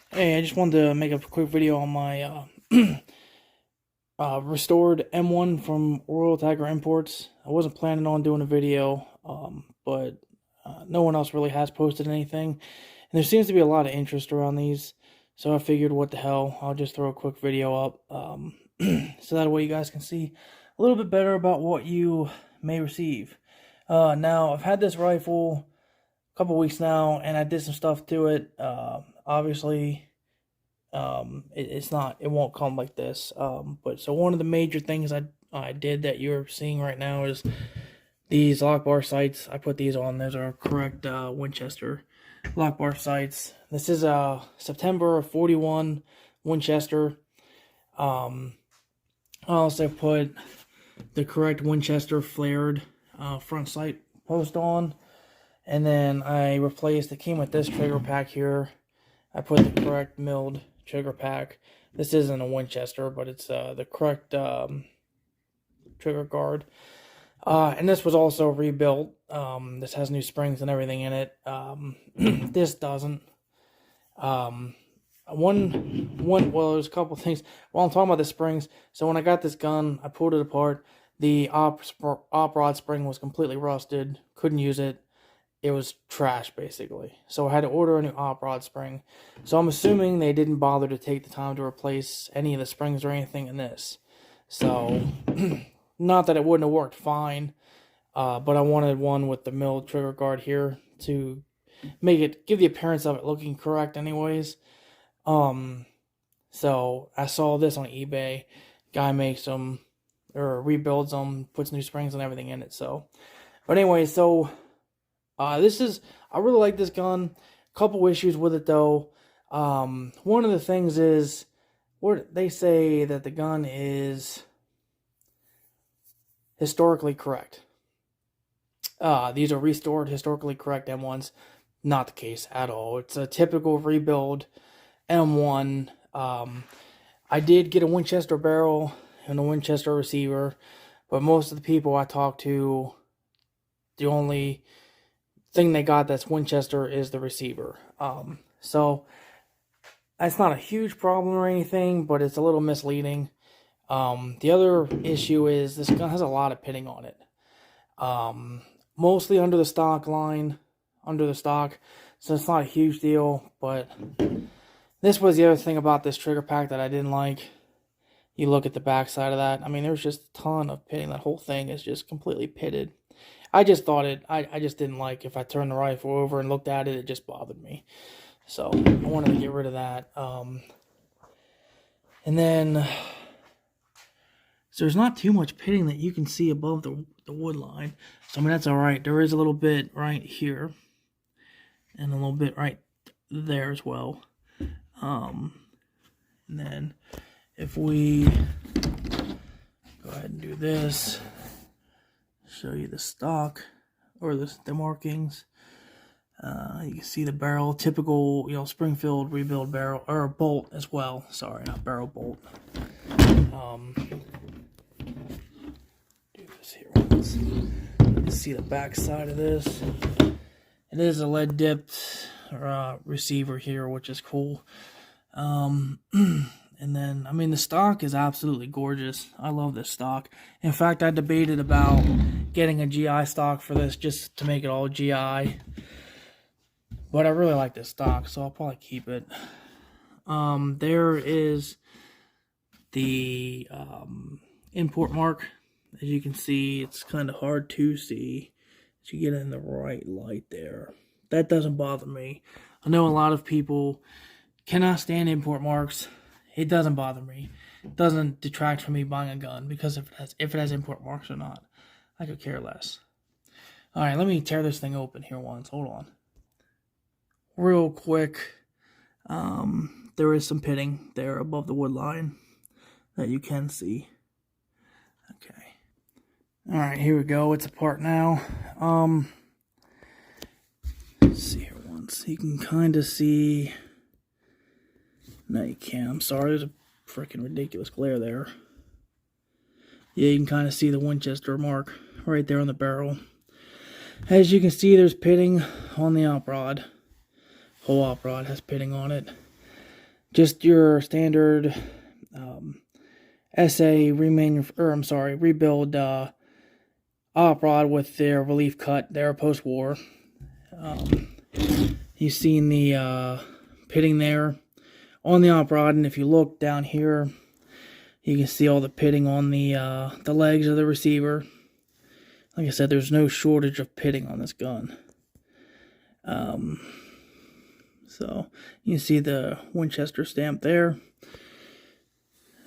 Hey, I just wanted to make a quick video on my restored M1 from Royal Tiger Imports. I wasn't planning on doing a video, but no one else really has posted anything. And there seems to be a lot of interest around these, so I figured what the hell, I'll just throw a quick video up so that way you guys can see a little bit better about what you may receive. Now, I've had this rifle a couple weeks now, and I did some stuff to it. Obviously, it won't come like this. But so one of the major things I did that you're seeing right now is these lock bar sights. I put these on. Those are correct Winchester lock bar sights. This is a September 41 Winchester. I also put the correct Winchester flared front sight post on. And then I replaced, it came with this trigger pack here. I put the correct milled trigger pack. This isn't a Winchester, but it's the correct trigger guard. And this was also rebuilt. This has new springs and everything in it. This doesn't. Well, there's a couple things. While I'm talking about the springs, so when I got this gun, I pulled it apart. The op rod spring was completely rusted. Couldn't use it. It was trash, basically. So I had to order a new op rod spring. So I'm assuming they didn't bother to take the time to replace any of the springs or anything in this. So, not that it wouldn't have worked fine, but I wanted one with the milled trigger guard here to give the appearance of it looking correct anyways. So I saw this on eBay. Guy makes them, or rebuilds them, puts new springs and everything in it. So, but anyway, so I really like this gun. Couple issues with it though. One of the things is, they say that the gun is historically correct. These are restored, historically correct M1s. Not the case at all. It's a typical rebuild M1. I did get a Winchester barrel and a Winchester receiver, but most of the people I talked to, the only thing they got that's Winchester is the receiver. So that's not a huge problem or anything, but it's a little misleading. The other issue is this gun has a lot of pitting on it. Mostly under the stock line, so it's not a huge deal, but this was the other thing about this trigger pack that I didn't like. You look at the back side of that, I mean, there's just a ton of pitting. That whole thing is just completely pitted. I just thought I just didn't like, if I turned the rifle over and looked at it, it just bothered me. So I wanted to get rid of that. And then, so there's not too much pitting that you can see above the wood line. So I mean, that's all right. There is a little bit right here, and a little bit right there as well. And then if we go ahead and do this, show you the stock, or the markings. You can see the barrel, typical, Springfield rebuild barrel, or bolt as well. Sorry, not barrel, bolt. Do this here once. You can see the back side of this. It is a lead dipped receiver here, which is cool. And then, I mean, the stock is absolutely gorgeous. I love this stock. In fact, I debated about getting a GI stock for this just to make it all GI. But I really like this stock, so I'll probably keep it. There is the import mark. As you can see, it's kind of hard to see as you get in the right light there. That doesn't bother me. I know a lot of people cannot stand import marks. It doesn't bother me. It doesn't detract from me buying a gun, because if it has import marks or not, I could care less. Alright, let me tear this thing open here once. Hold on. Real quick. There is some pitting there above the wood line that you can see. Okay. Alright, here we go. It's apart now. Let's see here once. You can kind of see. No, you can't. I'm sorry. There's a freaking ridiculous glare there. Yeah, you can kind of see the Winchester mark right there on the barrel. As you can see, there's pitting on the op rod. Whole op rod has pitting on it. just your standard SA rebuild op rod with their relief cut there post-war. You've seen the pitting there on the op rod, and if you look down here, you can see all the pitting on the legs of the receiver. Like I said, there's no shortage of pitting on this gun. So you can see the Winchester stamp there.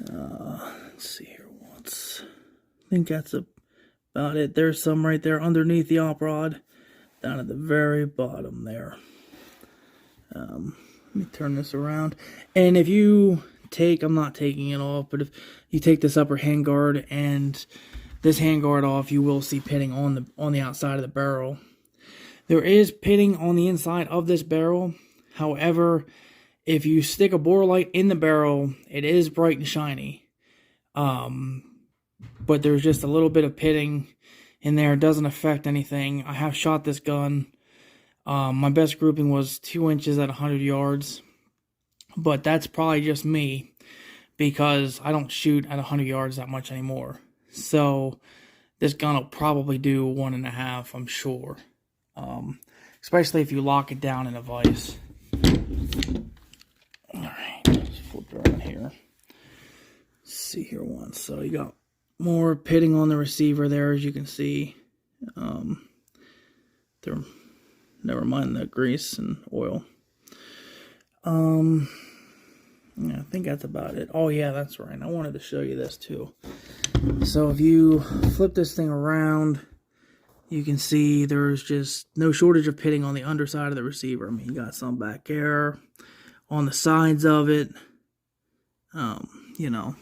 Let's see here once. I think that's about it. There's some right there underneath the op rod, down at the very bottom there. Let me turn this around. And if you take, I'm not taking it off, but if you take this upper handguard and this handguard off, you will see pitting on the outside of the barrel. There is pitting on the inside of this barrel. However, if you stick a bore light in the barrel, it is bright and shiny. But there's just a little bit of pitting in there. It doesn't affect anything. I have shot this gun. My best grouping was 2 inches at 100 yards. But that's probably just me, because I don't shoot at 100 yards that much anymore. So this gun will probably do 1.5, I'm sure. Especially if you lock it down in a vise. Alright, let's flip it around here. Let's see here once. So you got more pitting on the receiver there, as you can see. Never mind the grease and oil. Yeah, I think that's about it. Oh yeah, that's right. I wanted to show you this too. So if you flip this thing around, you can see there's just no shortage of pitting on the underside of the receiver. I mean, you got some back there, on the sides of it. You know,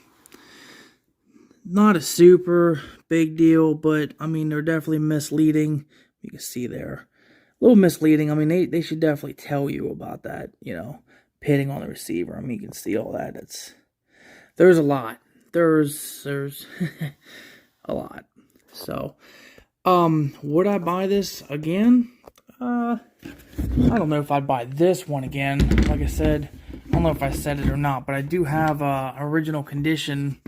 not a super big deal, but I mean, they're definitely misleading. You can see there, a little misleading. I mean, they should definitely tell you about that, you know, pitting on the receiver. I mean, you can see all that. There's a lot. There's a lot. So, would I buy this again? I don't know if I'd buy this one again. Like I said, I don't know if I said it or not, but I do have original condition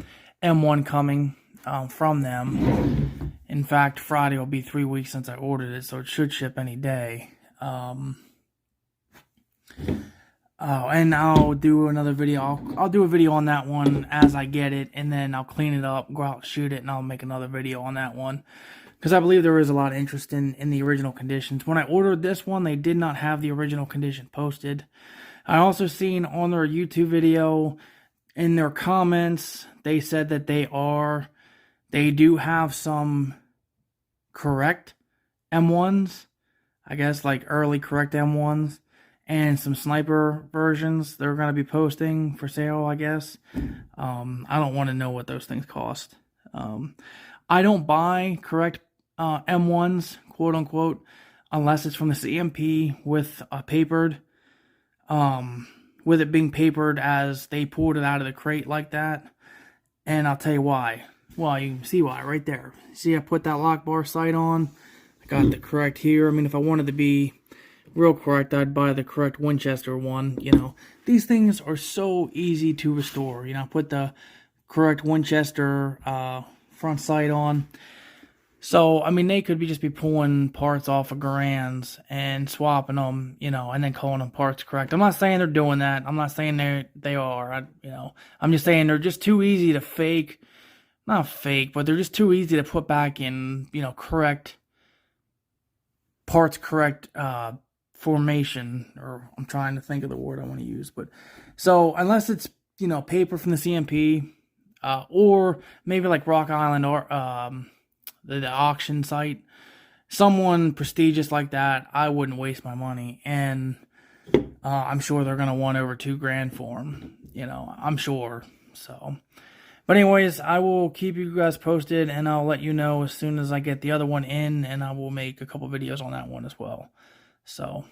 M1 coming from them. In fact, Friday will be 3 weeks since I ordered it, so it should ship any day. And I'll do another video. I'll do a video on that one as I get it, and then I'll clean it up, go out, shoot it, and I'll make another video on that one. Because I believe there is a lot of interest in the original conditions. When I ordered this one, they did not have the original condition posted. I also seen on their YouTube video, in their comments, they said that they do have some correct M1s. I guess like early correct M1s. And some sniper versions they're going to be posting for sale, I guess. I don't want to know what those things cost. I don't buy correct M1s, quote unquote, unless it's from the CMP with papered. With it being papered as they pulled it out of the crate like that. And I'll tell you why. Well, you can see why right there. See, I put that lock bar sight on. I got the correct here. I mean, if I wanted to be real correct, I'd buy the correct Winchester one. You know, these things are so easy to restore. You know, put the correct Winchester front sight on. So, I mean, they could just be pulling parts off of garands and swapping them, you know, and then calling them parts correct. I'm not saying they're doing that. I'm not saying they are. I'm just saying they're just too easy to fake. Not fake, but they're just too easy to put back in, you know, correct parts, correct formation, or I'm trying to think of the word I want to use. But so unless it's, you know, paper from the CMP, or maybe like Rock Island or the auction site, someone prestigious like that, I wouldn't waste my money. And I'm sure they're gonna want over $2,000 for them. You know, I'm sure. So, but anyways, I will keep you guys posted, and I'll let you know as soon as I get the other one in, and I will make a couple videos on that one as well. So,